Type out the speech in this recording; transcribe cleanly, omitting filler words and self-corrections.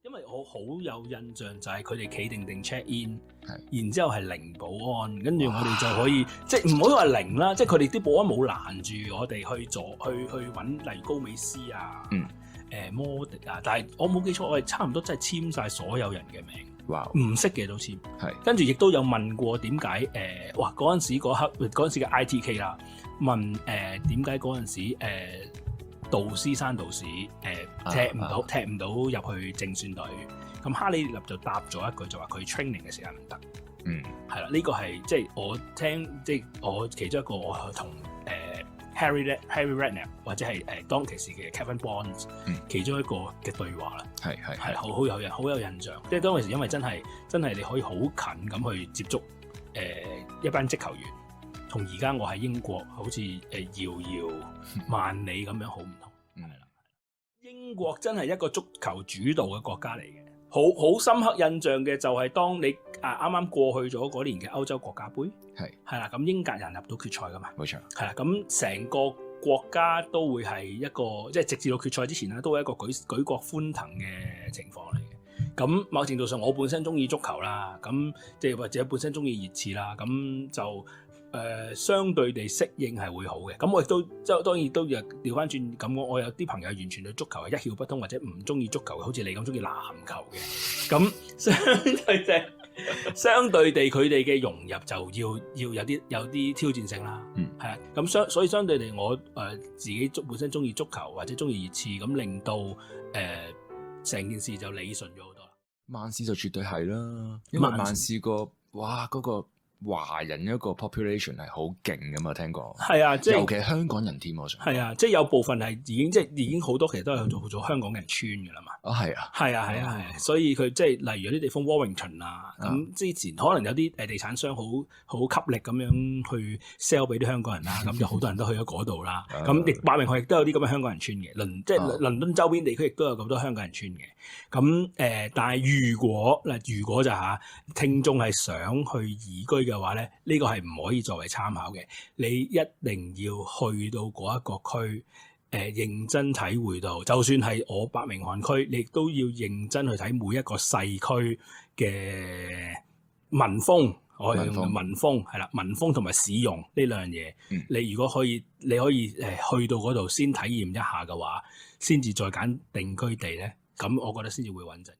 因為我好有印象就係佢哋企定 check in， 然之後係零保安，跟住我哋就可以即係唔好話零啦，即係佢哋啲保安冇攔住我哋去揾例如高美斯啊，摩迪啊，但係我冇記錯，我係差唔多真係簽晒所有人嘅名，唔識嘅都簽，跟住亦都有問過點解哇嗰陣時嗰陣時嘅 ITK 啦，問點解嗰陣時山道士踢唔到入去正選隊，咁哈利列就答咗一句就話佢 training 嘅時間唔得，係啦，呢個係即係我聽即係我其中一個我同Harry Redknapp 或者係當其時嘅 Kevin Bonds 其中一個嘅對話啦，係好有印象，即係當其時因為真係你可以好近咁去接觸一班職球員。同而家我喺英國好似遙遙萬里咁樣好唔同，係啦。英國真係一個足球主導嘅國家嚟嘅，好深刻印象嘅就係當你啱啱過去咗嗰年嘅歐洲國家杯，係啦，咁英格蘭入到決賽噶嘛，冇錯，係啦，咁成個國家都會係一個即係直至到決賽之前咧，都係一個舉國歡騰嘅情況嚟嘅。咁某程度上，我本身中意足球啦，咁即係或者本身中意熱刺啦，咁就。相對地適應係會好嘅，咁我亦都當然都調翻轉咁，我有啲朋友完全對足球係一竅不通或者唔中意足球，好似你咁中意籃球嘅，咁相對地佢哋嘅融入就要有啲挑戰性啦，係啊，咁所以相對地我自己本身中意足球或者中意熱刺，咁令到成件事就理順咗好多啦。曼市就絕對係啦，因為曼市嗰個華人一個 population 係好勁噶嘛，聽講係啊，即係尤其係香港人添，我想係啊，即係有部分係已經好多其實都係做香港人村噶啦嘛。係啊，所以佢即係例如有啲地方 Warrington 啊，咁之前可能有啲地產商好吸力咁樣去 sell 俾啲香港人啦，咁就好多人都去咗嗰度啦。咁伯明翰亦都有啲咁嘅香港人村嘅，即係倫敦周邊地區亦都有咁多香港人村嘅。咁但係如果就聽眾係想去移居嘅話咧，呢個係唔可以作為參考嘅。你一定要去到嗰一個區，認真體會到，就算係我伯明翰區，你亦都要認真去睇每一個細區嘅民風。我係用民風係啦，民風同埋市容呢兩樣嘢。你如果可以去到嗰度先體驗一下嘅話，先至再揀定居地咧，咁我覺得先至會穩陣。